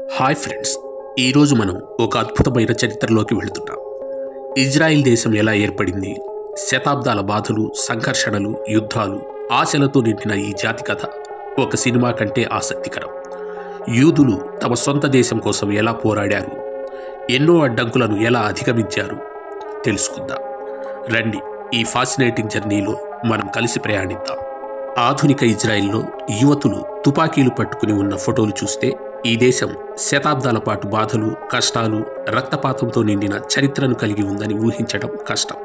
Hi friends, ఈరోజు మనం ఒక అద్భుతమైన చరిత్రలోకి వెళుతున్నాం. ఇజ్రాయిల్ దేశం ఎలా ఏర్పడింది, శతాబ్దాల బాధలు, సంఘర్షణలు, యుద్ధాలు, ఆశలతో నిండిన ఈ జాతి కథ ఒక సినిమా కంటే ఆసక్తికరం. యూదులు తమ సొంత దేశం కోసం ఎలా పోరాడారు, ఎన్నో అడ్డంకులను ఎలా అధిగమించారు తెలుసుకుందాం. రండి, ఈ ఫాసినేటింగ్ జర్నీలో మనం కలిసి ప్రయాణిద్దాం. ఆధునిక ఇజ్రాయిల్లో యువతులు తుపాకీలు పట్టుకుని ఉన్న ఫోటోలు చూస్తే ఈ దేశం శతాబ్దాల పాటు బాధలు, కష్టాలు, రక్తపాతంతో నిండిన చరిత్రను కలిగి ఉందని ఊహించడం కష్టం.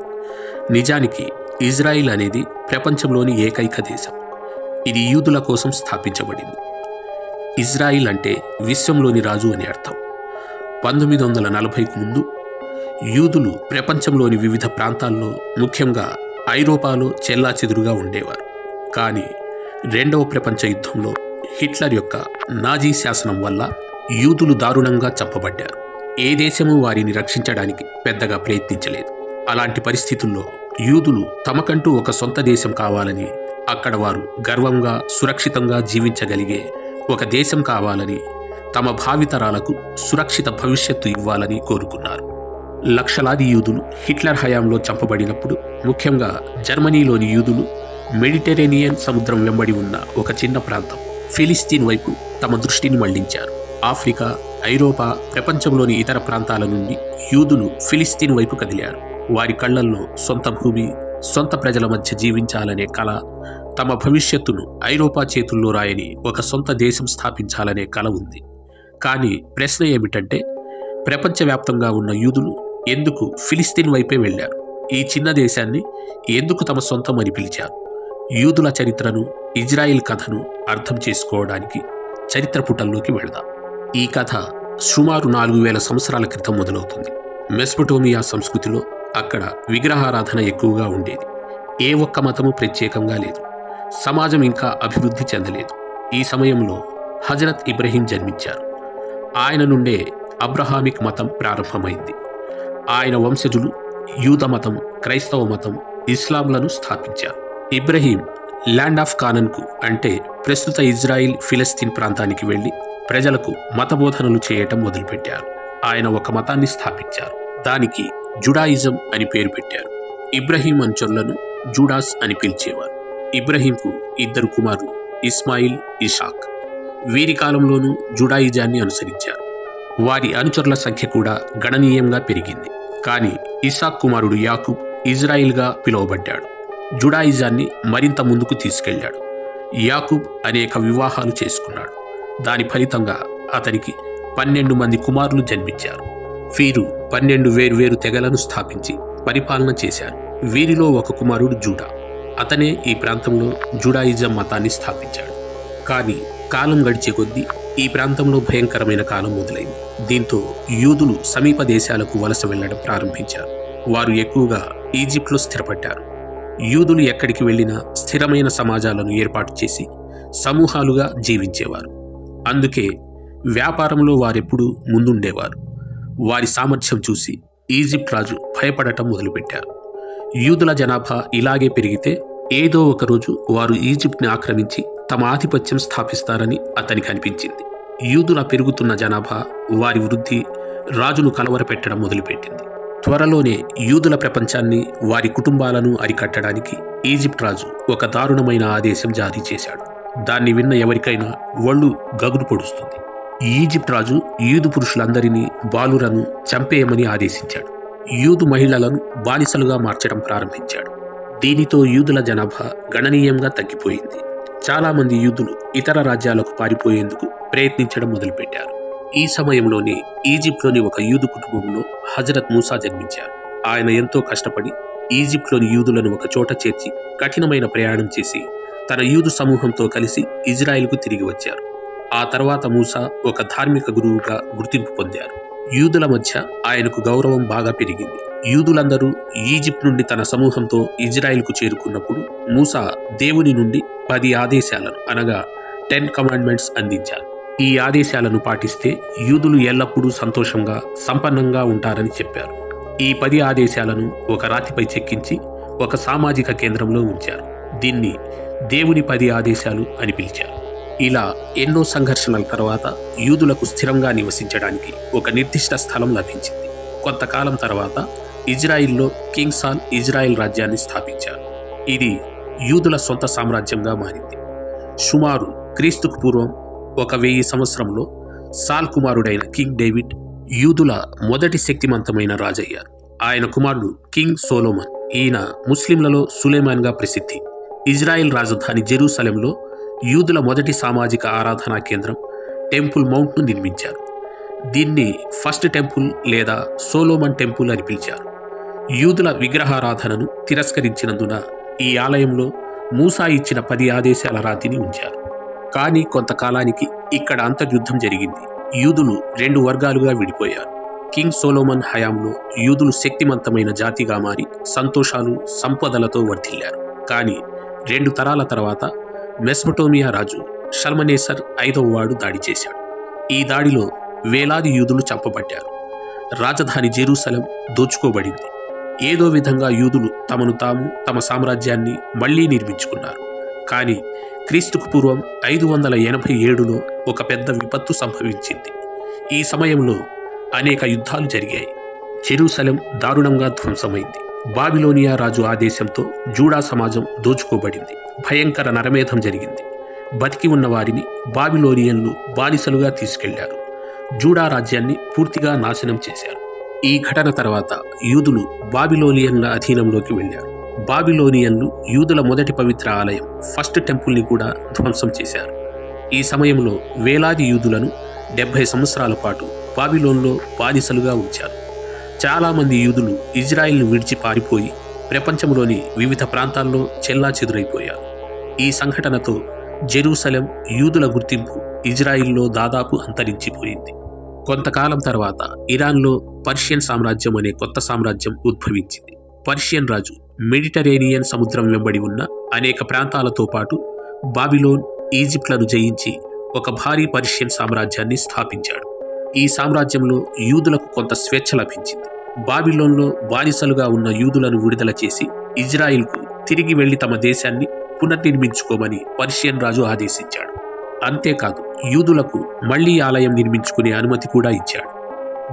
నిజానికి ఇజ్రాయిల్ అనేది ప్రపంచంలోని ఏకైక దేశం. ఇది యూదుల కోసం స్థాపించబడింది. ఇజ్రాయిల్ అంటే విశ్వంలోని రాజు అని అర్థం. 1940కు ముందు యూదులు ప్రపంచంలోని వివిధ ప్రాంతాల్లో, ముఖ్యంగా ఐరోపాలో చెల్లాచెదురుగా ఉండేవారు. కానీ రెండవ ప్రపంచ యుద్ధంలో హిట్లర్ యొక్క నాజీ శాసనం వల్ల యూదులు దారుణంగా చంపబడ్డారు. ఏ దేశమూ వారిని రక్షించడానికి పెద్దగా ప్రయత్నించలేదు. అలాంటి పరిస్థితుల్లో యూదులు తమకంటూ ఒక సొంత దేశం కావాలని, అక్కడ వారు గర్వంగా, సురక్షితంగా జీవించగలిగే ఒక దేశం కావాలని, తమ భావితరాలకు సురక్షిత భవిష్యత్తు ఇవ్వాలని కోరుకున్నారు. లక్షలాది యూదులు హిట్లర్ హయాంలో చంపబడినప్పుడు, ముఖ్యంగా జర్మనీలోని యూదులు మెడిటరేనియన్ సముద్రం వెంబడి ఉన్న ఒక చిన్న ప్రాంతం ఫిలిస్తీన్ వైపు తమ దృష్టిని మళ్లించారు. ఆఫ్రికా, ఐరోపా, ప్రపంచంలోని ఇతర ప్రాంతాల నుండి యూదులు ఫిలిస్తీన్ వైపు కదిలారు. వారి కళ్లల్లో సొంత భూమి, సొంత ప్రజల మధ్య జీవించాలనే కల, తమ భవిష్యత్తును ఐరోపా చేతుల్లో రాయని ఒక సొంత దేశం స్థాపించాలనే కల ఉంది. కానీ ప్రశ్న ఏమిటంటే, ప్రపంచవ్యాప్తంగా ఉన్న యూదులు ఎందుకు ఫిలిస్తీన్ వైపే వెళ్లారు? ఈ చిన్న దేశాన్ని ఎందుకు తమ సొంతం అని పిలిచారు? యూదుల చరిత్రను, ఇజ్రాయిల్ కథను అర్థం చేసుకోవడానికి చరిత్ర పుటల్లోకి వెళదాం. ఈ కథ సుమారు 4000 సంవత్సరాల క్రితం మొదలవుతుంది. మెసొపొటేమియా సంస్కృతిలో అక్కడ విగ్రహారాధన ఎక్కువగా ఉండేది. ఏ ఒక్క మతము ప్రత్యేకంగా లేదు. సమాజం ఇంకా అభివృద్ధి చెందలేదు. ఈ సమయంలో హజరత్ ఇబ్రహీం జన్మించారు. ఆయన నుండే అబ్రహామిక్ మతం ప్రారంభమైంది. ఆయన వంశజులు యూద మతం, క్రైస్తవ మతం, ఇస్లాంలను స్థాపించారు. ఇబ్రహీం ల్యాండ్ ఆఫ్ కానాన్కు, అంటే ప్రస్తుత ఇజ్రాయిల్ ఫిలిస్తీన్ ప్రాంతానికి వెళ్లి ప్రజలకు మతబోధనలు చేయటం మొదలుపెట్టారు. ఆయన ఒక మతాన్ని స్థాపించారు. దానికి జుడాయిజం అని పేరు పెట్టారు. ఇబ్రహీం అనుచరులను జూడాస్ అని పిలిచేవారు. ఇబ్రహీంకు 2 కుమారులు, ఇస్మాయిల్, ఇషాక్. వీరి కాలంలోనూ జుడాయిజాన్ని అనుసరించారు. వారి అనుచరుల సంఖ్య కూడా గణనీయంగా పెరిగింది. కానీ ఇసాక్ కుమారుడు యాకూబ్ ఇజ్రాయిల్గా పిలువబడ్డాడు. జుడాయిజాన్ని మరింత ముందుకు తీసుకెళ్లాడు. యాకూబ్ అనేక వివాహాలు చేసుకున్నాడు. దాని ఫలితంగా అతనికి 12 మంది కుమారులు జన్మించారు. వీరు 12 వేర్వేరు తెగలను స్థాపించి పరిపాలన చేశారు. వీరిలో ఒక కుమారుడు జూడా. అతనే ఈ ప్రాంతంలో జుడాయిజం మతాన్ని స్థాపించాడు. కానీ కాలం గడిచే కొద్దీ ఈ ప్రాంతంలో భయంకరమైన కాలం మొదలైంది. దీంతో యూదులు సమీప దేశాలకు వలస వెళ్లడం ప్రారంభించారు. వారు ఎక్కువగా ఈజిప్ట్లో స్థిరపడ్డారు. యూదులు ఎక్కడికి వెళ్లినా స్థిరమైన సమాజాలను ఏర్పాటు చేసి సమూహాలుగా జీవించేవారు. అందుకే వ్యాపారంలో వారెప్పుడూ ముందుండేవారు. వారి సామర్థ్యం చూసి ఈజిప్ట్ రాజు భయపడటం మొదలుపెట్టారు. యూదుల జనాభా ఇలాగే పెరిగితే ఏదో ఒకరోజు వారు ఈజిప్ట్ని ఆక్రమించి తమ ఆధిపత్యం స్థాపిస్తారని అతనికి అనిపించింది. యూదుల పెరుగుతున్న జనాభా, వారి వృద్ధి రాజును కలవరపెట్టడం మొదలుపెట్టింది. త్వరలోనే యూదుల ప్రపంచాన్ని, వారి కుటుంబాలను అరికట్టడానికి ఈజిప్ట్ రాజు ఒక దారుణమైన ఆదేశం జారీ చేశాడు. దాన్ని విన్న ఎవరికైనా ఒళ్ళు గగురు పొడుస్తుంది. ఈజిప్ట్ రాజు యూదు పురుషులందరినీ, బాలురను చంపేయమని ఆదేశించాడు. యూదు మహిళలను బానిసలుగా మార్చడం ప్రారంభించాడు. దీనితో యూదుల జనాభా గణనీయంగా తగ్గిపోయింది. చాలామంది యూదులు ఇతర రాజ్యాలకు పారిపోయేందుకు ప్రయత్నించడం మొదలుపెట్టారు. ఈ సమయంలోనే ఈజిప్ట్లోని ఒక యూదు కుటుంబంలో హజరత్ మూసా జన్మించారు. ఆయన ఎంతో కష్టపడి ఈజిప్ట్లోని యూదులను ఒక చోట చేర్చి కఠినమైన ప్రయాణం చేసి తన యూదు సమూహంతో కలిసి ఇజ్రాయిల్కు తిరిగి వచ్చారు. ఆ తర్వాత మూసా ఒక ధార్మిక గురువుగా గుర్తింపు పొందారు. యూదుల మధ్య ఆయనకు గౌరవం బాగా పెరిగింది. యూదులందరూ ఈజిప్ట్ నుండి తన సమూహంతో ఇజ్రాయిల్కు చేరుకున్నప్పుడు మూసా దేవుని నుండి 10 ఆదేశాలను, అనగా 10 కమాండ్మెంట్స్ అందించారు. ఈ ఆదేశాలను పాటిస్తే యూదులు ఎల్లప్పుడూ సంతోషంగా, సంపన్నంగా ఉంటారని చెప్పారు. ఈ 10 ఆదేశాలను ఒక రాతిపై చెక్కించి ఒక సామాజిక కేంద్రంలో ఉంచారు. దీన్ని దేవుని 10 ఆదేశాలు అని పిలిచారు. ఇలా ఎన్నో సంఘర్షణల తర్వాత యూదులకు స్థిరంగా నివసించడానికి ఒక నిర్దిష్ట స్థలం లభించింది. కొంతకాలం తర్వాత ఇజ్రాయిల్లో కింగ్ సాల్ ఇజ్రాయిల్ రాజ్యాన్ని స్థాపించారు. ఇది యూదుల సొంత సామ్రాజ్యంగా మారింది. సుమారు క్రీస్తుకు పూర్వం 1000 సంవత్సరంలో సాల్ కుమారుడైన కింగ్ డేవిడ్ యూదుల మొదటి శక్తివంతమైన రాజయ్యారు. ఆయన కుమారుడు కింగ్ సోలోమన్. ఈయన ముస్లింలలో సులేమాన్గా ప్రసిద్ధి. ఇజ్రాయిల్ రాజధాని జెరూసలేంలో యూదుల మొదటి సామాజిక ఆరాధనా కేంద్రం టెంపుల్ మౌంట్ను నిర్మించారు. దీన్ని ఫస్ట్ టెంపుల్ లేదా సోలోమన్ టెంపుల్ అని పిలిచారు. యూదుల విగ్రహారాధనను తిరస్కరించినందున ఈ ఆలయంలో మూసా ఇచ్చిన 10 ఆదేశాల రాతిని ఉంచారు. కానీ కొంతకాలానికి ఇక్కడ అంతర్యుద్ధం జరిగింది. యూదులు 2 వర్గాలుగా విడిపోయారు. కింగ్ సోలోమన్ హయాంలో యూదులు శక్తివంతమైన జాతిగా మారి సంతోషాలు సంపదలతో వర్ధిల్లారు. కానీ 2 తరాల తర్వాత మెసొపొటేమియా రాజు షల్మనేసర్ 5వ వాడు దాడి చేశాడు. ఈ దాడిలో వేలాది యూదులు చంపబడ్డారు. రాజధాని జెరూసలేం దోచుకోబడింది. ఏదో విధంగా యూదులు తమను తాము తమ సామ్రాజ్యాన్ని మళ్లీ నిర్మించుకున్నారు. కానీ క్రీస్తుకు పూర్వం 587లో ఒక పెద్ద విపత్తు సంభవించింది. ఈ సమయంలో అనేక యుద్ధాలు జరిగాయి. జెరూసలేం దారుణంగా ధ్వంసమైంది. బాబిలోనియా రాజు ఆదేశంతో జూడా సమాజం దోచుకోబడింది. భయంకర నరమేధం జరిగింది. బతికి ఉన్న వారిని బాబిలోనియన్లు బానిసలుగా తీసుకెళ్లారు. జూడా రాజ్యాన్ని పూర్తిగా నాశనం చేశారు. ఈ ఘటన తర్వాత యూదులు బాబిలోనియన్ల అధీనంలోకి వెళ్లారు. బాబిలోనియన్లు యూదుల మొదటి పవిత్ర ఆలయం ఫస్ట్ టెంపుల్ని కూడా ధ్వంసం చేశారు. ఈ సమయంలో వేలాది యూదులను 70 సంవత్సరాల పాటు బాబిలోన్లో బానిసలుగా ఉంచారు. చాలామంది యూదులు ఇజ్రాయిల్ను విడిచి పారిపోయి ప్రపంచంలోని వివిధ ప్రాంతాల్లో చెల్లాచెదురైపోయారు. ఈ సంఘటనతో జెరూసలేం యూదుల గుర్తింపు ఇజ్రాయిల్లో దాదాపు అంతరించిపోయింది. కొంతకాలం తర్వాత ఇరాన్లో పర్షియన్ సామ్రాజ్యం అనే కొత్త సామ్రాజ్యం ఉద్భవించింది. పర్షియన్ రాజు మెడిటరేనియన్ సముద్రం వెంబడి ఉన్న అనేక ప్రాంతాలతో పాటు బాబిలోన్, ఈజిప్ట్లను జయించి ఒక భారీ పర్షియన్ సామ్రాజ్యాన్ని స్థాపించాడు. ఈ సామ్రాజ్యంలో యూదులకు కొంత స్వేచ్ఛ లభించింది. బాబిలోన్లో బానిసలుగా ఉన్న యూదులను విడుదల చేసి ఇజ్రాయిల్కు తిరిగి వెళ్లి తమ దేశాన్ని పునర్నిర్మించుకోమని పర్షియన్ రాజు ఆదేశించాడు. అంతేకాదు యూదులకు మళ్లీ ఆలయం నిర్మించుకునే అనుమతి కూడా ఇచ్చాడు.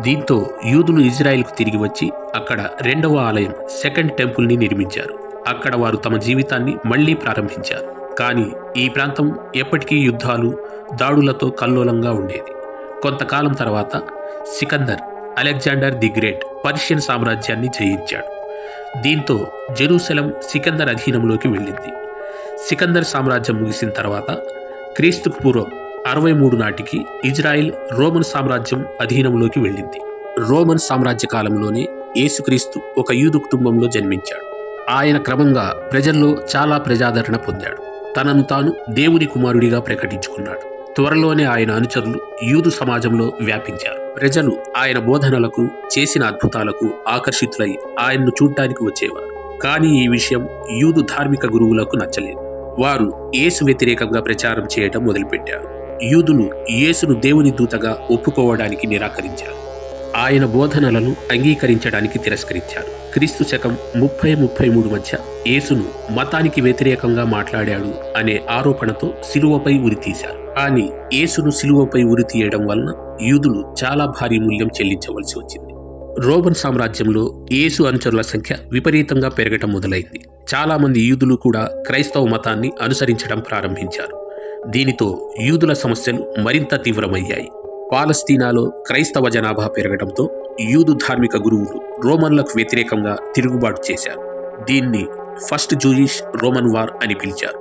దీంతో యూదులు ఇజ్రాయిల్కు తిరిగి వచ్చి అక్కడ 2వ ఆలయం సెకండ్ టెంపుల్ని నిర్మించారు. అక్కడ వారు తమ జీవితాన్ని మళ్లీ ప్రారంభించారు. కానీ ఈ ప్రాంతం ఎప్పటికీ యుద్ధాలు, దాడులతో కల్లోలంగా ఉండేది. కొంతకాలం తర్వాత Sikandar, Alexander the great Persian సామ్రాజ్యాన్ని జయించాడు. దీంతో జెరూసలేం సికందర్ అధీనంలోకి వెళ్ళింది. సికందర్ సామ్రాజ్యం ముగిసిన తర్వాత క్రీస్తుకు పూర్వం 63 నాటికి ఇజ్రాయిల్ రోమన్ సామ్రాజ్యం అధీనంలోకి వెళ్ళింది. రోమన్ సామ్రాజ్య కాలంలోనే యేసుక్రీస్తు ఒక యూదు కుటుంబంలో జన్మించాడు. ఆయన క్రమంగా ప్రజల్లో చాలా ప్రజాదరణ పొందాడు. తనను తాను దేవుని కుమారుడిగా ప్రకటించుకున్నాడు. త్వరలోనే ఆయన అనుచరులు యూదు సమాజంలో వ్యాపించారు. ప్రజలు ఆయన బోధనలకు, చేసిన అద్భుతాలకు ఆకర్షితులై ఆయన్ను చూడ్డానికి వచ్చేవారు. కానీ ఈ విషయం యూదు ధార్మిక గురువులకు నచ్చలేదు. వారు యేసు వ్యతిరేకంగా ప్రచారం చేయటం మొదలుపెట్టారు. యూదులు యేసును దేవుని దూతగా ఒప్పుకోవడానికి నిరాకరించారు. ఆయన బోధనలను అంగీకరించడానికి తిరస్కరించారు. క్రీస్తు శకం 30-33 మధ్య యేసును మతానికి వ్యతిరేకంగా మాట్లాడాడు అనే ఆరోపణతో సిలువపై ఉరితీశారు. కానీ యేసును సిలువపై ఉరితీయడం వలన యూదులు చాలా భారీ మూల్యం చెల్లించవలసి వచ్చింది. రోమన్ సామ్రాజ్యంలో యేసు అనుచరుల సంఖ్య విపరీతంగా పెరగటం మొదలైంది. చాలామంది యూదులు కూడా క్రైస్తవ మతాన్ని అనుసరించడం ప్రారంభించారు. దీనితో యూదుల సమస్యలు మరింత తీవ్రమయ్యాయి. పాలస్తీనాలో క్రైస్తవ జనాభా పెరగడంతో యూదు ధార్మిక గురువులు రోమన్లకు వ్యతిరేకంగా తిరుగుబాటు చేశారు. దీన్ని ఫస్ట్ జూయిష్ రోమన్ వార్ అని పిలిచారు.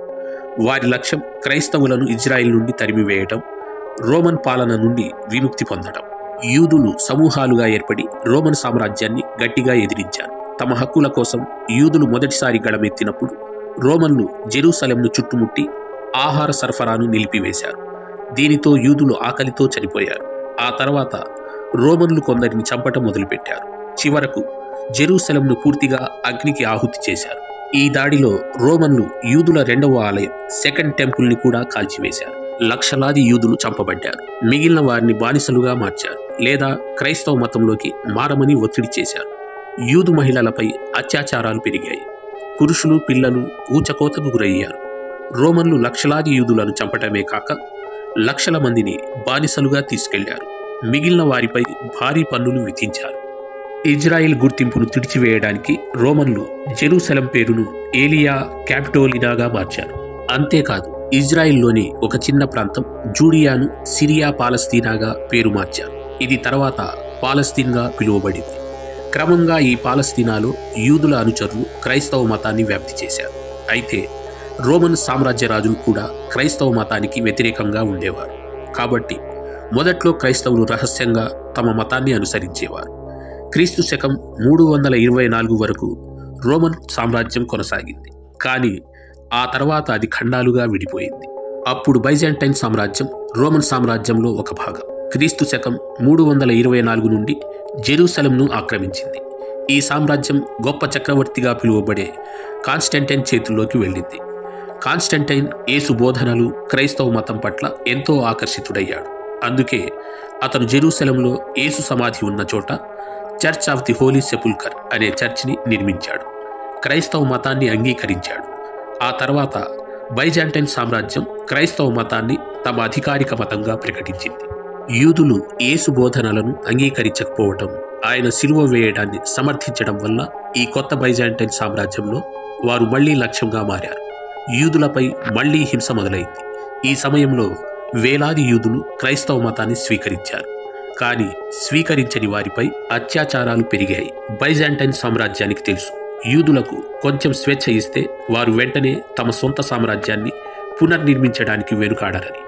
వారి లక్ష్యం క్రైస్తవులను ఇజ్రాయిల్ నుండి తరిమివేయటం, రోమన్ పాలన నుండి విముక్తి పొందడం. యూదులు సమూహాలుగా ఏర్పడి రోమన్ సామ్రాజ్యాన్ని గట్టిగా ఎదిరించారు. తమ హక్కుల కోసం యూదులు మొదటిసారి గళమెత్తినప్పుడు రోమన్లు జెరూసలేంను చుట్టుముట్టి ఆహార సరఫరాను నిలిపివేశారు. దీనితో యూదులు ఆకలితో చనిపోయారు. ఆ తర్వాత రోమన్లు కొందరిని చంపటం మొదలుపెట్టారు. చివరకు జెరూసలేంను పూర్తిగా అగ్నికి ఆహుతి చేశారు. ఈ దాడిలో రోమన్లు యూదుల 2వ ఆలయం సెకండ్ టెంపుల్ని కూడా కాల్చివేశారు. లక్షలాది యూదులు చంపబడ్డారు. మిగిలిన వారిని బానిసలుగా మార్చారు లేదా క్రైస్తవ మతంలోకి మారమని ఒత్తిడి చేశారు. యూదు మహిళలపై అత్యాచారాలు పెరిగాయి. పురుషులు, పిల్లలు ఊచకోతకు గురయ్యారు. రోమన్లు లక్షలాది యూదులను చంపటమే కాక లక్షల మందిని బానిసలుగా తీసుకెళ్లారు. మిగిలిన వారిపై భారీ పన్నులు విధించారు. ఇజ్రాయిల్ గుర్తింపును తుడిచివేయడానికి రోమన్లు జెరూసలం పేరును ఏలియా క్యాపిటోలినాగా మార్చారు. అంతేకాదు, ఇజ్రాయిల్లోని ఒక చిన్న ప్రాంతం జూడియాను సిరియా పాలస్తీనాగా పేరు మార్చారు. ఇది తర్వాత పాలస్తీన్గా పిలువబడింది. క్రమంగా ఈ పాలస్తీనాలో యూదుల అనుచరులు క్రైస్తవ మతాన్ని వ్యాప్తి చేశారు. అయితే రోమన్ సామ్రాజ్య రాజులు కూడా క్రైస్తవ మతానికి వ్యతిరేకంగా ఉండేవారు. కాబట్టి మొదట్లో క్రైస్తవులు రహస్యంగా తమ మతాన్ని అనుసరించేవారు. క్రీస్తు శకం 324 వరకు రోమన్ సామ్రాజ్యం కొనసాగింది. కానీ ఆ తర్వాత అది ఖండాలుగా విడిపోయింది. అప్పుడు బైజాంటైన్ సామ్రాజ్యం రోమన్ సామ్రాజ్యంలో ఒక భాగం. క్రీస్తు శకం 324 నుండి జెరూసలంను ఆక్రమించింది. ఈ సామ్రాజ్యం గొప్ప చక్రవర్తిగా పిలువబడే కాన్స్టంటైన్ చేతుల్లోకి వెళ్ళింది. కాన్స్టంటైన్ యేసు బోధనలు, క్రైస్తవ మతం పట్ల ఎంతో ఆకర్షితుడయ్యాడు. అందుకే అతను జెరూసలంలో యేసు సమాధి ఉన్న చోట చర్చ్ ఆఫ్ ది హోలీ సెపుల్కర్ అనే చర్చ్ని నిర్మించాడు. క్రైస్తవ మతాన్ని అంగీకరించాడు. ఆ తర్వాత బైజాంటైన్ సామ్రాజ్యం క్రైస్తవ మతాన్ని తమ అధికారిక మతంగా ప్రకటించింది. యూదులు యేసు బోధనలను అంగీకరించకపోవటం, ఆయన సిలువ వేయడాన్ని సమర్థించడం వల్ల ఈ కొత్త బైజాంటైన్ సామ్రాజ్యంలో వారు మళ్లీ లక్ష్యంగా మారారు. యూదులపై మళ్లీ హింస మొదలైంది. ఈ సమయంలో వేలాది యూదులు క్రైస్తవ మతాన్ని స్వీకరించారు. కానీ స్వీకరించని వారిపై అత్యాచారాలు పెరిగాయి. బైజాంటైన్ సామ్రాజ్యానికి తెలుసు, యూదులకు కొంచెం స్వేచ్ఛ ఇస్తే వారు వెంటనే తమ సొంత సామ్రాజ్యాన్ని పునర్నిర్మించడానికి వెనుకాడరని.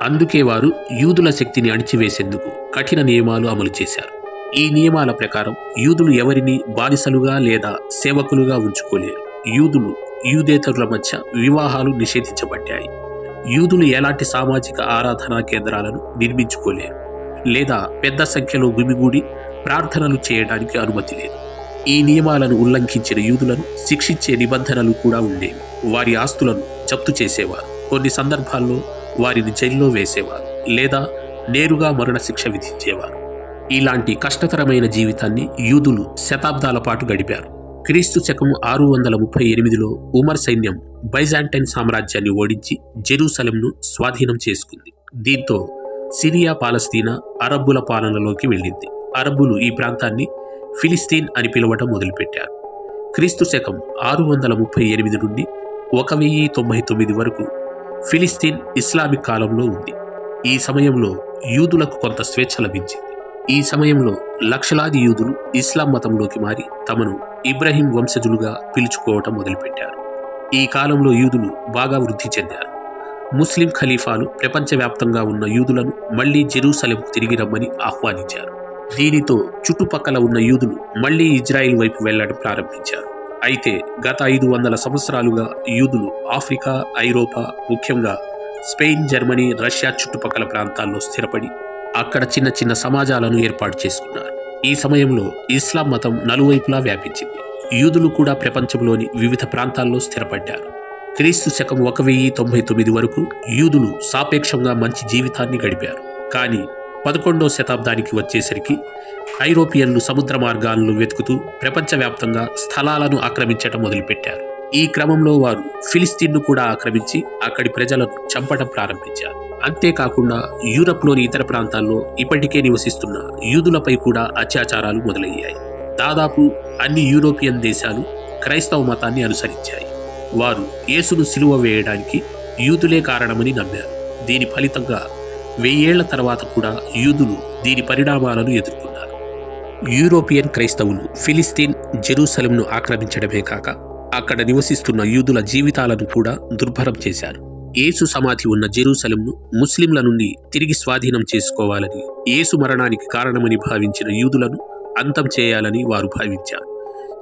అందుకే వారు యూదుల శక్తిని అణిచివేసేందుకు కఠిన నియమాలు అమలు చేశారు. ఈ నియమాల ప్రకారం యూదులు ఎవరిని బానిసలుగా లేదా సేవకులుగా ఉంచుకోలేరు. యూదులు, యూదేతరుల మధ్య వివాహాలు నిషేధించబడ్డాయి. యూదులు ఎలాంటి సామాజిక ఆరాధనా కేంద్రాలను నిర్మించుకోలేరు లేదా పెద్ద సంఖ్యలో గుమిగూడి ప్రార్థనలు చేయడానికి అనుమతి లేదు. ఈ నియమాలను ఉల్లంఘించిన యూదులను శిక్షించే నిబంధనలు కూడా ఉండేవి. వారి ఆస్తులను జప్తు చేసేవారు. కొన్ని సందర్భాల్లో వారిని జైల్లో వేసేవారు లేదా నేరుగా మరణశిక్ష విధించేవారు. ఇలాంటి కష్టతరమైన జీవితాన్ని యూదులు శతాబ్దాల పాటు గడిపారు. క్రీస్తు శకం 638లో ఉమర్ సైన్యం బైజాంటైన్ సామ్రాజ్యాన్ని ఓడించి జెరూసలంను స్వాధీనం చేసుకుంది. దీంతో సిరియా పాలస్తీనా అరబ్బుల పాలనలోకి వెళ్ళింది. అరబ్బులు ఈ ప్రాంతాన్ని ఫిలిస్తీన్ అని పిలవడం మొదలుపెట్టారు. క్రీస్తు శకం 638 నుండి 1099 వరకు ఫిలిస్తీన్ ఇస్లామిక్ కాలంలో ఉంది. ఈ సమయంలో యూదులకు కొంత స్వేచ్ఛ లభించింది. ఈ సమయంలో లక్షలాది యూదులు ఇస్లాం మతంలోకి మారి తమను ఇబ్రహీం వంశజులుగా పిలుచుకోవటం మొదలుపెట్టారు. ఈ కాలంలో యూదులు బాగా వృద్ధి చెందారు. ముస్లిం ఖలీఫాలు ప్రపంచవ్యాప్తంగా ఉన్న యూదులను మళ్లీ జెరూసలంకు తిరిగి రమ్మని ఆహ్వానించారు. దీనితో చుట్టుపక్కల ఉన్న యూదులు మళ్లీ ఇజ్రాయిల్ వైపు వెళ్లడం ప్రారంభించారు. అయితే గత 500 సంవత్సరాలుగా యూదులు ఆఫ్రికా, ఐరోపా, ముఖ్యంగా స్పెయిన్, జర్మనీ, రష్యా చుట్టుపక్కల ప్రాంతాల్లో స్థిరపడి అక్కడ చిన్న చిన్న సమాజాలను ఏర్పాటు చేసుకున్నారు. ఈ సమయంలో ఇస్లాం మతం నలువైపులా వ్యాపించింది. యూదులు కూడా ప్రపంచంలోని వివిధ ప్రాంతాల్లో స్థిరపడ్డారు. క్రీస్తు శకం 1099 వరకు యూదులు సాపేక్షంగా మంచి జీవితాన్ని గడిపారు. కానీ 11వ శతాబ్దానికి వచ్చేసరికి ఐరోపియన్లు సముద్ర మార్గాలను వెతుకుతూ ప్రపంచవ్యాప్తంగా స్థలాలను ఆక్రమించడం మొదలుపెట్టారు. ఈ క్రమంలో వారు ఫిలిస్తీన్ను కూడా ఆక్రమించి అక్కడి ప్రజలను చంపడం ప్రారంభించారు. అంతేకాకుండా యూరప్లోని ఇతర ప్రాంతాల్లో ఇప్పటికే నివసిస్తున్న యూదులపై కూడా అత్యాచారాలు మొదలయ్యాయి. దాదాపు అన్ని యూరోపియన్ దేశాలు క్రైస్తవ మతాన్ని అనుసరించాయి. వారు యేసును సిలువ వేయడానికి యూదులే కారణమని నమ్మారు. దీని ఫలితంగా 1000 ఏళ్ల తర్వాత కూడా యూదులు దీని పరిణామాలను ఎదుర్కొన్నారు. యూరోపియన్ క్రైస్తవులు ఫిలిస్తీన్, జెరూసలంను ఆక్రమించడమే కాక అక్కడ నివసిస్తున్న యూదుల జీవితాలను కూడా దుర్భరం చేశారు. యేసు సమాధి ఉన్న జెరూసలంను ముస్లింల నుండి తిరిగి స్వాధీనం చేసుకోవాలని, యేసు మరణానికి కారణమని భావించిన యూదులను అంతం చేయాలని వారు భావించారు.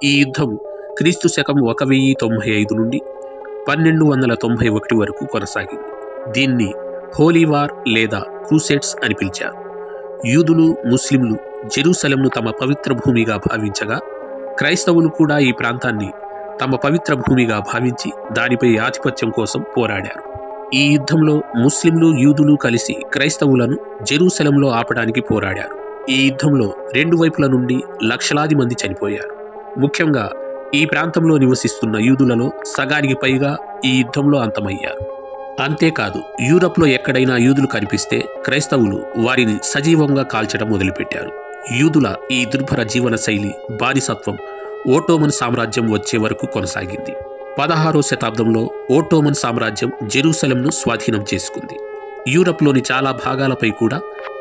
ఈ యుద్ధం క్రీస్తు శకం 1095 నుండి 1291 వరకు కొనసాగింది. దీన్ని హోలీ వార్ లేదా క్రూసేడ్స్ అని పిలిచారు. యూదులు, ముస్లింలు జెరూసలంను తమ పవిత్ర భూమిగా భావించగా, క్రైస్తవులు కూడా ఈ ప్రాంతాన్ని తమ పవిత్ర భూమిగా భావించి దానిపై ఆధిపత్యం కోసం పోరాడారు. ఈ యుద్ధంలో ముస్లింలు, యూదులు కలిసి క్రైస్తవులను జెరూసలంలో ఆపడానికి పోరాడారు. ఈ యుద్ధంలో 2 వైపుల నుండి లక్షలాది మంది చనిపోయారు. ముఖ్యంగా ఈ ప్రాంతంలో నివసిస్తున్న యూదులలో సగానికి పైగా ఈ యుద్ధంలో అంతమయ్యారు. అంతేకాదు యూరప్లో ఎక్కడైనా యూదులు కనిపిస్తే క్రైస్తవులు వారిని సజీవంగా కాల్చడం మొదలుపెట్టారు. యూదుల ఈ దుర్భర జీవన శైలి, బానిసత్వం ఓటోమన్ సామ్రాజ్యం వచ్చే వరకు కొనసాగింది. 16వ శతాబ్దంలో ఓటోమన్ సామ్రాజ్యం జెరూసలంను స్వాధీనం చేసుకుంది. యూరప్లోని చాలా భాగాలపై కూడా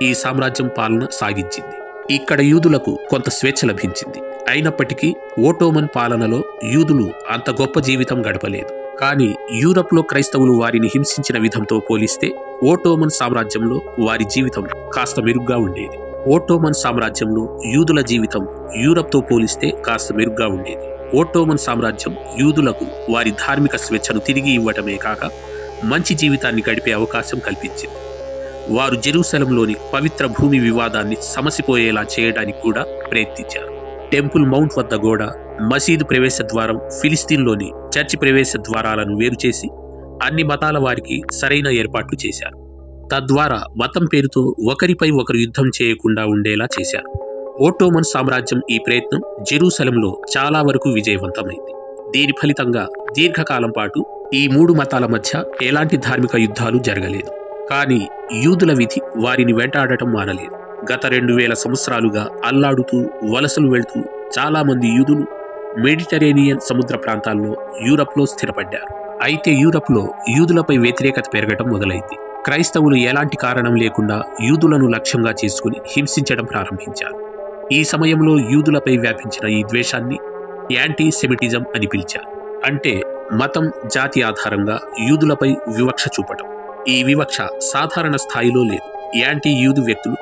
ఈ సామ్రాజ్యం పాలన సాగించింది. ఇక్కడ యూదులకు కొంత స్వేచ్ఛ లభించింది. అయినప్పటికీ ఓటోమన్ పాలనలో యూదులు అంత గొప్ప జీవితం గడపలేదు. కానీ యూరప్లో క్రైస్తవులు వారిని హింసించిన విధంతో పోలిస్తే ఓటోమన్ సామ్రాజ్యంలో వారి జీవితం కాస్త మెరుగ్గా ఉండేది. ఓటోమన్ సామ్రాజ్యంలో యూదుల జీవితం యూరప్తో పోలిస్తే కాస్త మెరుగ్గా ఉండేది. ఓటోమన్ సామ్రాజ్యం యూదులకు వారి ధార్మిక స్వేచ్ఛను తిరిగి ఇవ్వటమే కాక మంచి జీవితాన్ని గడిపే అవకాశం కల్పించింది. వారు జెరూసలంలోని పవిత్ర భూమి వివాదాన్ని సమసిపోయేలా చేయడానికి కూడా ప్రయత్నించారు. టెంపుల్ మౌంట్ వద్ద గోడ, మసీదు ప్రవేశ ద్వారం, ఫిలిస్తీన్లోని చర్చి ప్రవేశ ద్వారాలను వేరు చేసి అన్ని మతాల వారికి సరైన ఏర్పాట్లు చేశారు. తద్వారా మతం పేరుతో ఒకరిపై ఒకరు యుద్ధం చేయకుండా ఉండేలా చేశారు. ఓటోమన్ సామ్రాజ్యం ఈ ప్రయత్నం జెరూసలంలో చాలా వరకు విజయవంతమైంది. దీని ఫలితంగా దీర్ఘకాలం పాటు ఈ 3 మతాల మధ్య ఎలాంటి ధార్మిక యుద్ధాలు జరగలేదు. కానీ యూదుల విధి వారిని వెంటాడటం మానలేదు. గత 2000 సంవత్సరాలుగా అల్లాడుతూ వలసలు వెళ్తూ చాలామంది యూదులు మెడిటరేనియన్ సముద్ర ప్రాంతాల్లో యూరప్లో స్థిరపడ్డారు. అయితే యూరప్లో యూదులపై వ్యతిరేకత పెరగటం మొదలైంది. క్రైస్తవులు ఎలాంటి కారణం లేకుండా యూదులను లక్ష్యంగా చేసుకుని హింసించడం ప్రారంభించారు. ఈ సమయంలో యూదులపై వ్యాపించిన ఈ ద్వేషాన్ని యాంటీ సెమిటిజం అని పిలిచారు. అంటే మతం, జాతి ఆధారంగా యూదులపై వివక్ష చూపటం. ఈ వివక్ష సాధారణ స్థాయిలో లేదు. యాంటీ యూదు వ్యక్తులు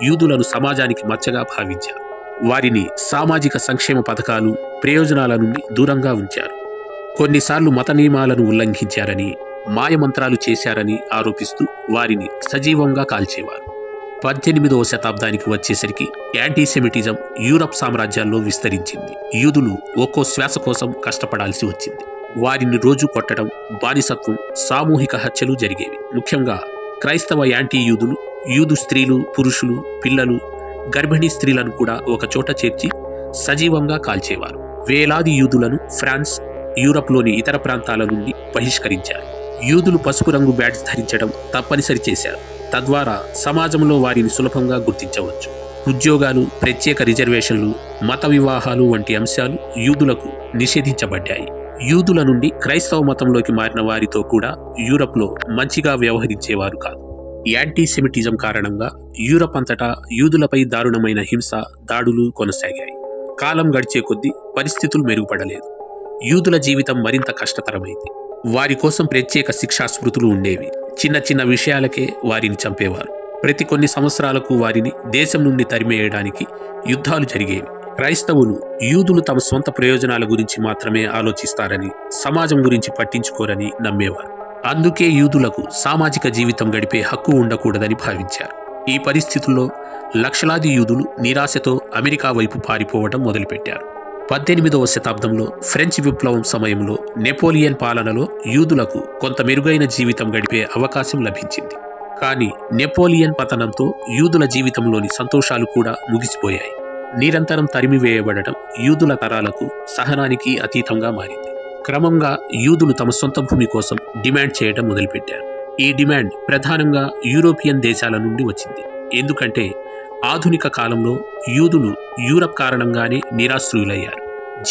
యూదులను సమాజానికి మచ్చగా భావించారు. వారిని సామాజిక సంక్షేమ పథకాలు, ప్రయోజనాల నుండి దూరంగా ఉంచారు. కొన్నిసార్లు మత నియమాలను ఉల్లంఘించారని, మాయమంత్రాలు చేశారని ఆరోపిస్తూ వారిని సజీవంగా కాల్చేవారు. 18వ శతాబ్దానికి వచ్చేసరికి యాంటీసెమిటిజం యూరప్ సామ్రాజ్యాల్లో విస్తరించింది. యూదులు ఒక్కో శ్వాస కోసం కష్టపడాల్సి వచ్చింది. వారిని రోజు కొట్టడం, బానిసత్వం, సామూహిక హత్యలు జరిగేవి. ముఖ్యంగా క్రైస్తవ యాంటీ యూదులు యూదు స్త్రీలు, పురుషులు, పిల్లలు, గర్భిణీ స్త్రీలను కూడా ఒక చోట చేర్చి సజీవంగా కాల్చేవారు. వేలాది యూదులను ఫ్రాన్స్, యూరప్లోని ఇతర ప్రాంతాల నుండి బహిష్కరించారు. యూదులు పసుపు రంగు బ్యాడ్జ్ ధరించడం తప్పనిసరి చేశారు. తద్వారా సమాజంలో వారిని సులభంగా గుర్తించవచ్చు. ఉద్యోగాలు, ప్రత్యేక రిజర్వేషన్లు, మత వివాహాలు వంటి అంశాలు యూదులకు నిషేధించబడ్డాయి. యూదుల నుండి క్రైస్తవ మతంలోకి మారిన వారితో కూడా యూరప్లో మంచిగా వ్యవహరించేవారు కాదు. యాంటీసెమిటిజం కారణంగా యూరప్ అంతటా యూదులపై దారుణమైన హింస, దాడులు కొనసాగాయి. కాలం గడిచే కొద్దీ పరిస్థితులు మెరుగుపడలేదు. యూదుల జీవితం మరింత కష్టతరమైంది. వారి కోసం ప్రత్యేక శిక్షా స్మృతులు ఉండేవి. చిన్న చిన్న విషయాలకే వారిని చంపేవారు. ప్రతి కొన్ని సంవత్సరాలకు వారిని దేశం నుండి తరిమేయడానికి యుద్ధాలు జరిగేవి. క్రైస్తవులు యూదులు తమ సొంత ప్రయోజనాల గురించి మాత్రమే ఆలోచిస్తారని, సమాజం గురించి పట్టించుకోరని నమ్మేవారు. అందుకే యూదులకు సామాజిక జీవితం గడిపే హక్కు ఉండకూడదని భావించారు. ఈ పరిస్థితుల్లో లక్షలాది యూదులు నిరాశతో అమెరికా వైపు పారిపోవడం మొదలుపెట్టారు. 18వ శతాబ్దంలో ఫ్రెంచ్ విప్లవం సమయంలో నెపోలియన్ పాలనలో యూదులకు కొంత మెరుగైన జీవితం గడిపే అవకాశం లభించింది. కానీ నెపోలియన్ పతనంతో యూదుల జీవితంలోని సంతోషాలు కూడా ముగిసిపోయాయి. నిరంతరం తరిమివేయబడటం యూదుల తరాలకు సహనానికి అతీతంగా మారింది. క్రమంగా యూదులు తమ సొంత భూమి కోసం డిమాండ్ చేయడం మొదలుపెట్టారు. ఈ డిమాండ్ ప్రధానంగా యూరోపియన్ దేశాల నుండి వచ్చింది. ఎందుకంటే ఆధునిక కాలంలో యూదులు యూరప్ కారణంగానే నిరాశ్రయులయ్యారు.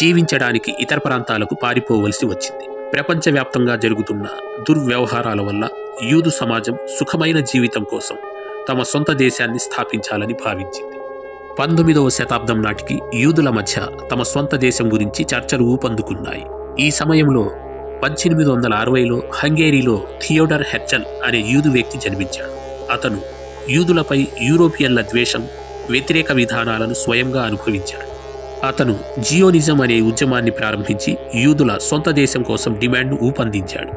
జీవించడానికి ఇతర ప్రాంతాలకు పారిపోవలసి వచ్చింది. ప్రపంచవ్యాప్తంగా జరుగుతున్న దుర్వ్యవహారాల వల్ల యూదు సమాజం సుఖమైన జీవితం కోసం తమ సొంత దేశాన్ని స్థాపించాలని భావించింది. 19వ శతాబ్దం నాటికి యూదుల మధ్య తమ సొంత దేశం గురించి చర్చలు ఊపందుకున్నాయి. ఈ సమయంలో 1860లో హంగేరీలో థియోడర్ హెర్జల్ అనే యూదు వ్యక్తి జన్మించాడు. అతను యూదులపై యూరోపియన్ల ద్వేషం, వ్యతిరేక విధానాలను స్వయంగా అనుభవించాడు. అతను జియోనిజం అనే ఉద్యమాన్ని ప్రారంభించి యూదుల సొంత దేశం కోసం డిమాండ్ను ఊపందించాడు.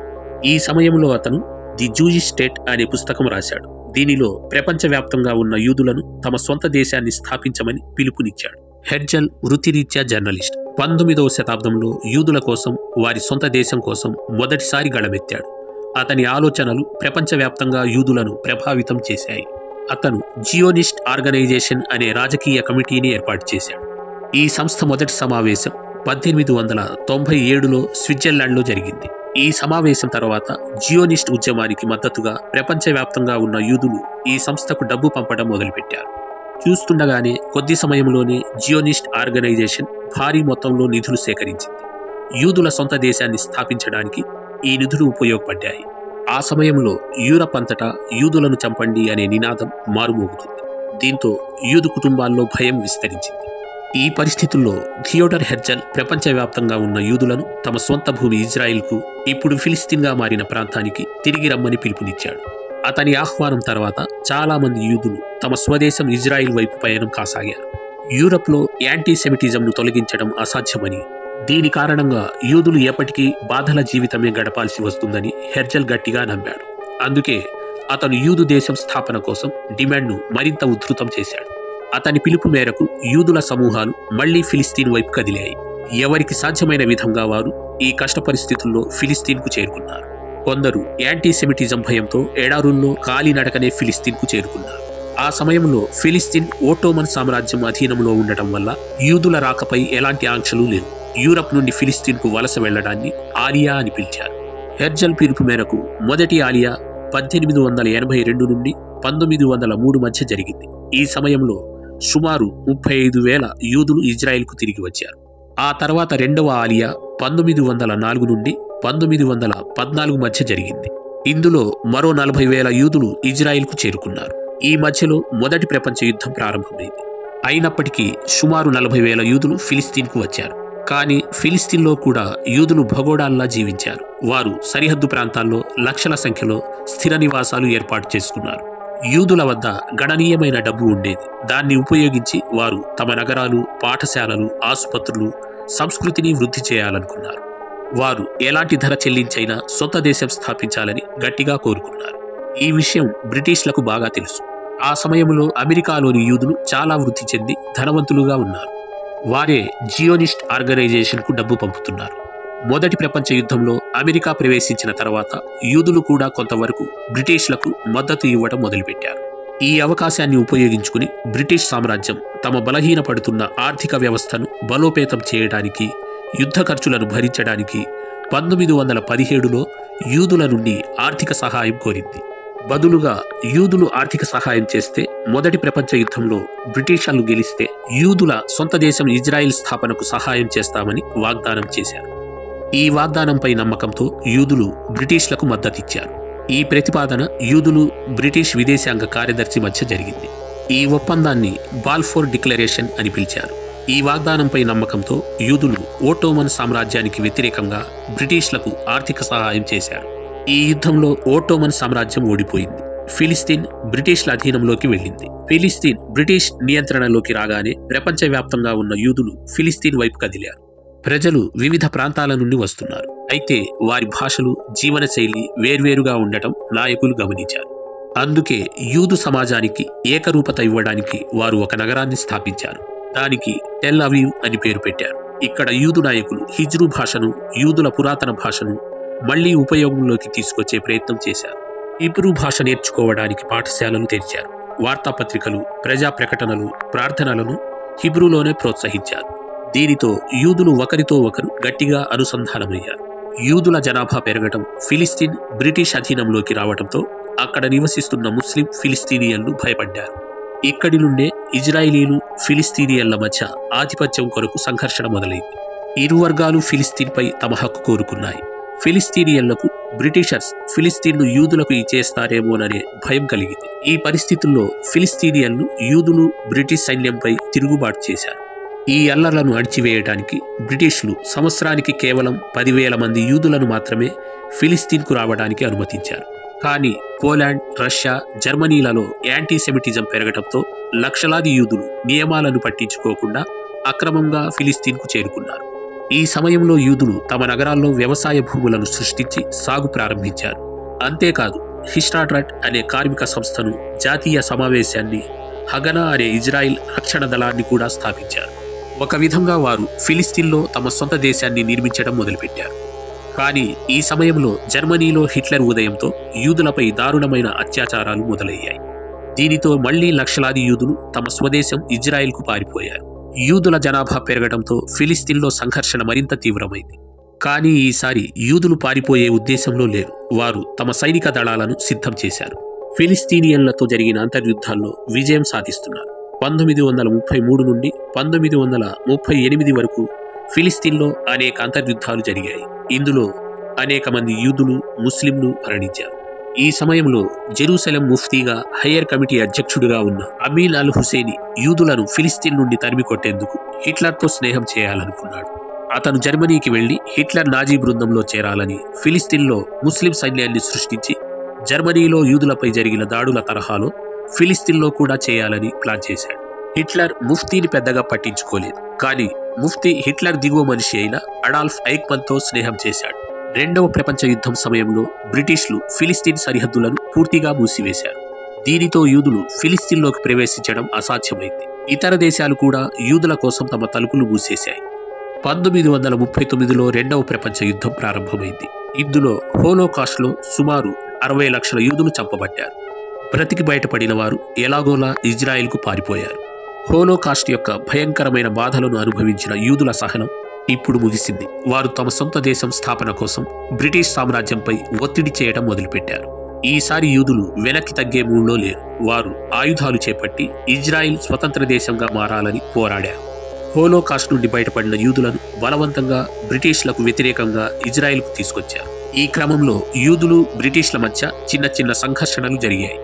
ఈ సమయంలో అతను ది జూయిష్ స్టేట్ అనే పుస్తకం రాశాడు. దీనిలో ప్రపంచవ్యాప్తంగా ఉన్న యూదులను తమ సొంత దేశాన్ని స్థాపించమని పిలుపునిచ్చాడు. హెర్జల్ వృత్తిరీత్యా జర్నలిస్ట్. 19వ శతాబ్దంలో యూదుల కోసం, వారి సొంత దేశం కోసం మొదటిసారి గళమెత్తాడు. అతని ఆలోచనలు ప్రపంచవ్యాప్తంగా యూదులను ప్రభావితం చేశాయి. అతను జియోనిస్ట్ ఆర్గనైజేషన్ అనే రాజకీయ కమిటీని ఏర్పాటు చేశాడు. ఈ సంస్థ మొదటి సమావేశం 1897లో స్విట్జర్లాండ్లో జరిగింది. ఈ సమావేశం తర్వాత జియోనిస్ట్ ఉద్యమానికి మద్దతుగా ప్రపంచవ్యాప్తంగా ఉన్న యూదులు ఈ సంస్థకు డబ్బు పంపడం మొదలుపెట్టారు. చూస్తుండగానే కొద్ది సమయంలోనే జియోనిస్ట్ ఆర్గనైజేషన్ భారీ మొత్తంలో నిధులు సేకరించింది. యూదుల సొంత దేశాన్ని స్థాపించడానికి ఈ నిధులు ఉపయోగపడ్డాయి. ఆ సమయంలో యూరప్ అంతటా యూదులను చంపండి అనే నినాదం మారుమోగుతుంది. దీంతో యూదు కుటుంబాల్లో భయం విస్తరించింది. ఈ పరిస్థితుల్లో థియోడర్ హెర్జల్ ప్రపంచవ్యాప్తంగా ఉన్న యూదులను తమ సొంత భూమి ఇజ్రాయిల్కు, ఇప్పుడు ఫిలిస్తీన్గా మారిన ప్రాంతానికి తిరిగి రమ్మని పిలుపునిచ్చాడు. అతని ఆహ్వానం తర్వాత చాలా మంది యూదులు తమ స్వదేశం ఇజ్రాయిల్ వైపు పయనం కాసాగారు. యూరప్లో యాంటీసెమిటిజంను తొలగించడం అసాధ్యమని, దీని కారణంగా యూదులు ఎప్పటికీ బాధల జీవితమే గడపాల్సి వస్తుందని హెర్జల్ గట్టిగా నమ్మాడు. అందుకే అతను యూదు దేశం స్థాపన కోసం డిమాండ్ను మరింత ఉధృతం చేశాడు. అతని పిలుపు మేరకు యూదుల సమూహాలు మళ్లీ ఫిలిస్తీన్ వైపు కదిలాయి. ఎవరికి సాధ్యమైన విధంగా వారు ఈ కష్ట పరిస్థితుల్లో ఫిలిస్తీన్కు చేరుకున్నారు. కొందరు యాంటీసెమిటిజం భయంతో ఎడారుల్లో కాలినడకనే ఫిలిస్తీన్కు చేరుకున్నారు. ఆ సమయంలో ఫిలిస్తీన్ ఓటోమన్ సామ్రాజ్యం అధీనంలో ఉండటం వల్ల యూదుల రాకపై ఎలాంటి ఆంక్షలు లేవు. యూరప్ నుండి ఫిలిస్తీన్కు వలస వెళ్లడాన్ని ఆలియా అని పిలిచారు. హెర్జల్ పిలుపు మేరకు మొదటి ఆలియా 1882 నుండి 1903 మధ్య జరిగింది. ఈ సమయంలో సుమారు 35,000 యూదులు ఇజ్రాయెల్కు తిరిగి వచ్చారు. ఆ తర్వాత రెండవ ఆలియా 1904 నుండి 1914 మధ్య జరిగింది. ఇందులో మరో 40,000 యూదులు ఇజ్రాయెల్కు చేరుకున్నారు. ఈ మధ్యలో మొదటి ప్రపంచ యుద్ధం ప్రారంభమైంది. అయినప్పటికీ సుమారు 40,000 యూదులు ఫిలిస్తీన్కు వచ్చారు. కానీ ఫిలిస్తీన్లో కూడా యూదులు భగోడాల్లా జీవించారు. వారు సరిహద్దు ప్రాంతాల్లో లక్షల సంఖ్యలో స్థిర నివాసాలు ఏర్పాటు చేసుకున్నారు. యూదుల వద్ద గణనీయమైన డబ్బు ఉండేది. దాన్ని ఉపయోగించి వారు తమ నగరాలు, పాఠశాలలు, ఆసుపత్రులు, సంస్కృతిని వృద్ధి చేయాలనుకున్నారు. వారు ఎలాంటి ధర చెల్లించైనా సొంత దేశం స్థాపించాలని గట్టిగా కోరుకున్నారు. ఈ విషయం బ్రిటిష్లకు బాగా తెలుసు. ఆ సమయంలో అమెరికాలోని యూదులు చాలా వృద్ధి చెంది ధనవంతులుగా ఉన్నారు. వారే జియోనిస్ట్ ఆర్గనైజేషన్కు డబ్బు పంపుతున్నారు. మొదటి ప్రపంచ యుద్ధంలో అమెరికా ప్రవేశించిన తర్వాత యూదులు కూడా కొంతవరకు బ్రిటిష్లకు మద్దతు ఇవ్వడం మొదలుపెట్టారు. ఈ అవకాశాన్ని ఉపయోగించుకుని బ్రిటిష్ సామ్రాజ్యం తమ బలహీనపడుతున్న ఆర్థిక వ్యవస్థను బలోపేతం చేయడానికి, యుద్ధ ఖర్చులను భరించడానికి 1917లో యూదుల నుండి ఆర్థిక సహాయం కోరింది. బదులుగా యూదులు ఆర్థిక సహాయం చేస్తే మొదటి ప్రపంచ యుద్ధంలో బ్రిటిషర్లు గెలిస్తే యూదుల సొంత దేశం ఇజ్రాయిల్ స్థాపనకు సహాయం చేస్తామని వాగ్దానం చేశారు. ఈ వాగ్దానంపై నమ్మకంతో యూదులు బ్రిటిష్లకు మద్దతిచ్చారు. ఈ ప్రతిపాదన యూదులు, బ్రిటిష్ విదేశాంగ కార్యదర్శి మధ్య జరిగింది. ఈ ఒప్పందాన్ని బాల్ఫోర్ డిక్లరేషన్ అని పిలిచారు. ఈ వాగ్దానంపై నమ్మకంతో యూదులు ఓటోమన్ సామ్రాజ్యానికి వ్యతిరేకంగా బ్రిటిష్లకు ఆర్థిక సహాయం చేశారు. ఈ యుద్ధంలో ఓటోమన్ సామ్రాజ్యం ఓడిపోయింది. ఫిలిస్తీన్ బ్రిటిష్ల అధీనంలోకి వెళ్ళింది. ఫిలిస్తీన్ బ్రిటిష్ నియంత్రణలోకి రాగానే ప్రపంచవ్యాప్తంగా ఉన్న యూదులు ఫిలిస్తీన్ వైపు కదిలారు. ప్రజలు వివిధ ప్రాంతాల నుండి వస్తున్నారు. అయితే వారి భాషలు, జీవనశైలి వేర్వేరుగా ఉండటం నాయకులు గమనించారు. అందుకే యూదు సమాజానికి ఏకరూపత ఇవ్వడానికి వారు ఒక నగరాన్ని స్థాపించారు. దానికి టెల్ అవీవ్ అని పేరు పెట్టారు. ఇక్కడ యూదు నాయకులు హిజ్రు భాషను, యూదుల పురాతన భాషను మళ్లీ ఉపయోగంలోకి తీసుకొచ్చే ప్రయత్నం చేశారు. హీబ్రూ భాష నేర్చుకోవడానికి పాఠశాలలు తెరిచారు. వార్తాపత్రికలు, ప్రజా ప్రకటనలు, ప్రార్థనలను హిబ్రూలోనే ప్రోత్సహించారు. దీనితో యూదులు ఒకరితో ఒకరు గట్టిగా అనుసంధానమయ్యారు. యూదుల జనాభా పెరగటం, ఫిలిస్తీన్ బ్రిటిష్ అధీనంలోకి రావడంతో అక్కడ నివసిస్తున్న ముస్లిం ఫిలిస్తీనియన్లు భయపడ్డారు. ఇక్కడి నుండే ఇజ్రాయిలీలు, ఫిలిస్తీనియన్ల మధ్య ఆధిపత్యం కొరకు సంఘర్షణ మొదలైంది. ఇరు వర్గాలు ఫిలిస్తీన్పై తమ హక్కు కోరుకున్నాయి. ఫిలిస్తీనియన్లకు బ్రిటిషర్స్ ఫిలిస్తీన్ను యూదులకు ఇచ్చేస్తారేమోననే భయం కలిగింది. ఈ పరిస్థితుల్లో ఫిలిస్తీనియన్లు యూదులు, బ్రిటిష్ సైన్యంపై తిరుగుబాటు చేశారు. ఈ అల్లర్లను అణిచివేయడానికి బ్రిటిష్లు సంవత్సరానికి కేవలం 10,000 మంది యూదులను మాత్రమే ఫిలిస్తీన్కు రావడానికి అనుమతించారు. కానీ పోలాండ్, రష్యా, జర్మనీలలో యాంటీసెమిటిజం పెరగడంతో లక్షలాది యూదులు నియమాలను పట్టించుకోకుండా అక్రమంగా ఫిలిస్తీన్కు చేరుకున్నారు. ఈ సమయంలో యూదులు తమ నగరాల్లో వ్యవసాయ భూములను సృష్టించి సాగు ప్రారంభించారు. అంతేకాదు హిస్టాడ్రట్ అనే కార్మిక సంస్థను, జాతీయ సమావేశాన్ని, హగనా అనే ఇజ్రాయిల్ రక్షణ దళాన్ని కూడా స్థాపించారు. ఒక విధంగా వారు ఫిలిస్తీన్లో తమ సొంత దేశాన్ని నిర్మించడం మొదలుపెట్టారు. కానీ ఈ సమయంలో జర్మనీలో హిట్లర్ ఉదయంతో యూదులపై దారుణమైన అత్యాచారాలు మొదలయ్యాయి. దీనితో మళ్లీ లక్షలాది యూదులు తమ స్వదేశం ఇజ్రాయిల్కు పారిపోయారు. యూదుల జనాభా పెరగడంతో ఫిలిస్తీన్లో సంఘర్షణ మరింత తీవ్రమైంది. కానీ ఈసారి యూదులు పారిపోయే ఉద్దేశంలో లేరు. వారు తమ సైనిక దళాలను సిద్ధం చేశారు. ఫిలిస్తీనియన్లతో జరిగిన అంతర్యుద్ధాల్లో విజయం సాధిస్తున్నారు. 1933 నుండి 1938 వరకు ఫిలిస్తీన్లో అనేక అంతర్యుద్ధాలు జరిగాయి. ఇందులో అనేక మంది యూదులు, ముస్లింలు మరణించారు. ఈ సమయంలో జెరూసలేం ముఫ్తీగా హయ్యర్ కమిటీ అధ్యక్షుడిగా ఉన్న అమీన్ అల్ హుసేని యూదులను ఫిలిస్తీన్ నుండి తరిమి కొట్టేందుకు హిట్లర్తో స్నేహం చేయాలనుకున్నాడు. అతను జర్మనీకి వెళ్లి హిట్లర్ నాజీ బృందంలో చేరాలని, ఫిలిస్తీన్లో ముస్లిం సైన్యాన్ని సృష్టించి జర్మనీలో యూదులపై జరిగిన దాడుల తరహాలో ఫిలిస్తీన్లో కూడా చేయాలని ప్లాన్ చేశాడు. హిట్లర్ ముఫ్తీని పెద్దగా పట్టించుకోలేదు. కానీ ముఫ్తీ హిట్లర్ దిగువ మనిషి అయిన అడాల్ఫ్ ఐక్మన్తో స్నేహం చేశాడు. రెండవ ప్రపంచ యుద్ధం సమయంలో బ్రిటిష్లు ఫిలిస్తీన్ సరిహద్దులను పూర్తిగా మూసివేశారు. దీనితో యూదులు ఫిలిస్తీన్లోకి ప్రవేశించడం అసాధ్యమైంది. ఇతర దేశాలు కూడా యూదుల కోసం తమ తలుపులు మూసేశాయి. 1939లో రెండవ ప్రపంచ యుద్ధం ప్రారంభమైంది. ఇందులో హోలోకాస్ట్లో సుమారు 60 లక్షల యూదులు చంపబడ్డారు. బ్రతికి బయటపడిన వారు ఎలాగోలా ఇజ్రాయెల్కు పారిపోయారు. హోలోకాస్ట్ యొక్క భయంకరమైన బాధలను అనుభవించిన యూదుల సహనం ఇప్పుడు ముగిసింది. వారు తమ సొంత దేశం స్థాపన కోసం బ్రిటిష్ సామ్రాజ్యంపై ఒత్తిడి చేయడం మొదలుపెట్టారు. ఈసారి యూదులు వెనక్కి తగ్గే మూడ్లో లేరు. వారు ఆయుధాలు చేపట్టి ఇజ్రాయిల్ స్వతంత్ర దేశంగా మారాలని పోరాడారు. హోలోకాస్ట్ నుండి బయటపడిన యూదులను బలవంతంగా బ్రిటిష్లకు వ్యతిరేకంగా ఇజ్రాయిల్కు తీసుకొచ్చారు. ఈ క్రమంలో యూదులు, బ్రిటిష్ల మధ్య చిన్న చిన్న సంఘర్షణలు జరిగాయి.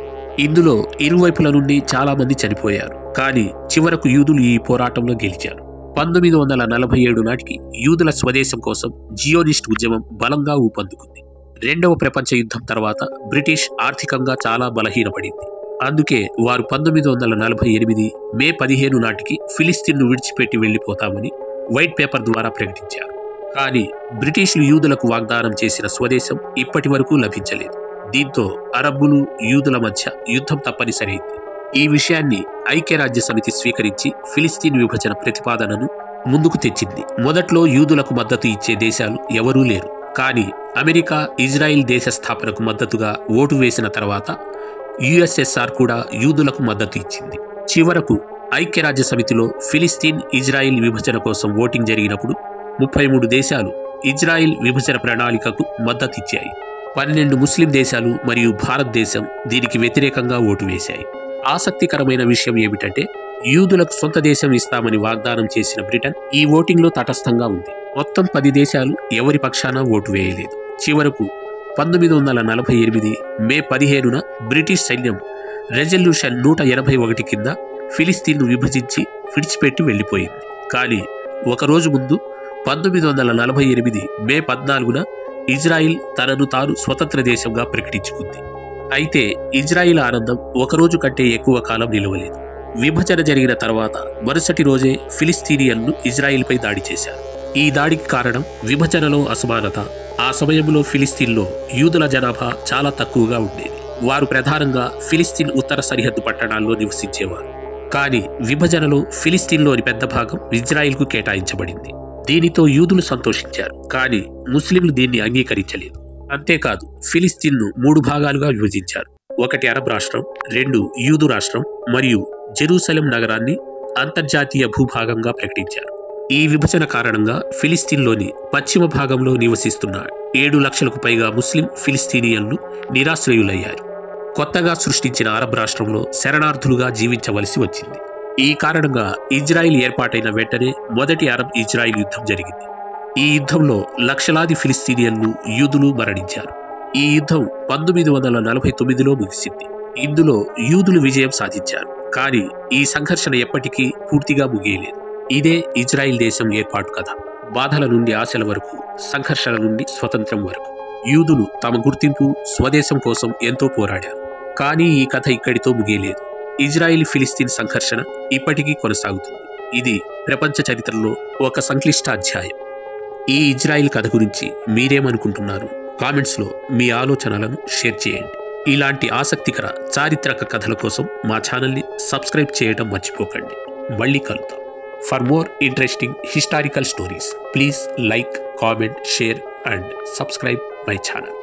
ఇందులో ఇరువైపుల నుండి చాలా మంది చనిపోయారు. కానీ చివరకు యూదులు ఈ పోరాటంలో గెలిచారు. 1947 నాటికి యూదుల స్వదేశం కోసం జియోనిస్ట్ ఉద్యమం బలంగా ఊపందుకుంది. రెండవ ప్రపంచ యుద్ధం తర్వాత బ్రిటిష్ ఆర్థికంగా చాలా బలహీనపడింది. అందుకే వారు 1948 మే 15 నాటికి ఫిలిస్తీన్ను విడిచిపెట్టి వెళ్లిపోతామని వైట్ పేపర్ ద్వారా ప్రకటించారు. కానీ బ్రిటిష్లు యూదులకు వాగ్దానం చేసిన స్వదేశం ఇప్పటి వరకు లభించలేదు. దీంతో అరబ్బులు, యూదుల మధ్య యుద్ధం తప్పనిసరైంది. ఈ విషయాన్ని ఐక్యరాజ్య సమితి స్వీకరించి ఫిలిస్తీన్ విభజన ప్రతిపాదనను ముందుకు తెచ్చింది. మొదట్లో యూదులకు మద్దతు ఇచ్చే దేశాలు ఎవరూ లేరు. కానీ అమెరికా ఇజ్రాయిల్ దేశ స్థాపనకు మద్దతుగా ఓటు వేసిన తర్వాత యుఎస్ఎస్ఆర్ కూడా యూదులకు మద్దతు ఇచ్చింది. చివరకు ఐక్యరాజ్య సమితిలో ఫిలిస్తీన్, ఇజ్రాయిల్ విభజన కోసం ఓటింగ్ జరిగినప్పుడు 33 దేశాలు ఇజ్రాయిల్ విభజన ప్రణాళికకు మద్దతు ఇచ్చాయి. 12 ముస్లిం దేశాలు మరియు భారతదేశం దీనికి వ్యతిరేకంగా ఓటు వేశాయి. ఆసక్తికరమైన విషయం ఏమిటంటే యూదులకు సొంత దేశం ఇస్తామని వాగ్దానం చేసిన బ్రిటన్ ఈ ఓటింగ్లో తటస్థంగా ఉంది. మొత్తం 10 దేశాలు ఎవరి పక్షాన ఓటు వేయలేదు. చివరకు 1948 మే 15న బ్రిటిష్ సైన్యం రెజల్యూషన్ 181 కింద ఫిలిస్తీన్ను విభజించి విడిచిపెట్టి వెళ్లిపోయింది. కానీ ఒకరోజు ముందు 1948 మే 14న ఇజ్రాయిల్ తనను తాను స్వతంత్ర దేశంగా ప్రకటించుకుంది. అయితే ఇజ్రాయిల్ ఆనందం ఒకరోజు కంటే ఎక్కువ కాలం నిలవలేదు. విభజన జరిగిన తర్వాత మరుసటి రోజే ఫిలిస్తీనియన్లు ఇజ్రాయిల్పై దాడి చేశారు. ఈ దాడికి కారణం విభజనలో అసమానత. ఆ సమయంలో ఫిలిస్తీన్లో యూదుల జనాభా చాలా తక్కువగా ఉండేది. వారు ప్రధానంగా ఫిలిస్తీన్ ఉత్తర సరిహద్దు పట్టణాల్లో నివసించేవారు. కానీ విభజనలో ఫిలిస్తీన్లోని పెద్ద భాగం ఇజ్రాయిల్కు కేటాయించబడింది. దీనితో యూదులు సంతోషించారు. కానీ ముస్లింలు దీన్ని అంగీకరించలేదు. అంతేకాదు ఫిలిస్తీన్ను 3 భాగాలుగా విభజించారు. 1 అరబ్ రాష్ట్రం, 2 యూదు రాష్ట్రం మరియు జెరూసలేం నగరాన్ని అంతర్జాతీయ భూభాగంగా ప్రకటించారు. ఈ విభజన కారణంగా ఫిలిస్తీన్లోని పశ్చిమ భాగంలో నివసిస్తున్న 7 లక్షలకు పైగా ముస్లిం ఫిలిస్తీనియన్లు నిరాశ్రయులయ్యారు. కొత్తగా సృష్టించిన అరబ్ రాష్ట్రంలో శరణార్థులుగా జీవించవలసి వచ్చింది. ఈ కారణంగా ఇజ్రాయిల్ ఏర్పాటైన వెంటనే మొదటి అరబ్ ఇజ్రాయిల్ యుద్ధం జరిగింది. ఈ యుద్ధంలో లక్షలాది ఫిలిస్తీనియన్లు, యూదులు మరణించారు. ఈ యుద్ధం 1949లో ముగిసింది. ఇందులో యూదులు విజయం సాధించారు. కానీ ఈ సంఘర్షణ ఎప్పటికీ పూర్తిగా ముగియలేదు. ఇదే ఇజ్రాయిల్ దేశం ఏర్పాటు కథ. బాధల నుండి ఆశల వరకు, సంఘర్షణ నుండి స్వతంత్రం వరకు యూదులు తమ గుర్తింపు, స్వదేశం కోసం ఎంతో పోరాడారు. కానీ ఈ కథ ఇక్కడితో ముగియలేదు. ఇజ్రాయిల్ ఫిలిస్తీన్ సంఘర్షణ ఇప్పటికీ కొనసాగుతుంది. ఇది ప్రపంచ చరిత్రలో ఒక సంక్లిష్ట అధ్యాయం. ఈ ఇజ్రాయిల్ కథ గురించి మీరేమనుకుంటున్నారు? కామెంట్స్లో మీ ఆలోచనలను షేర్ చేయండి. ఇలాంటి ఆసక్తికర చారిత్రక కథల కోసం మా ఛానల్ని సబ్స్క్రైబ్ చేయడం మర్చిపోకండి. మళ్ళీ కలుద్దాం. For more interesting historical stories please like, comment, share and subscribe my channel.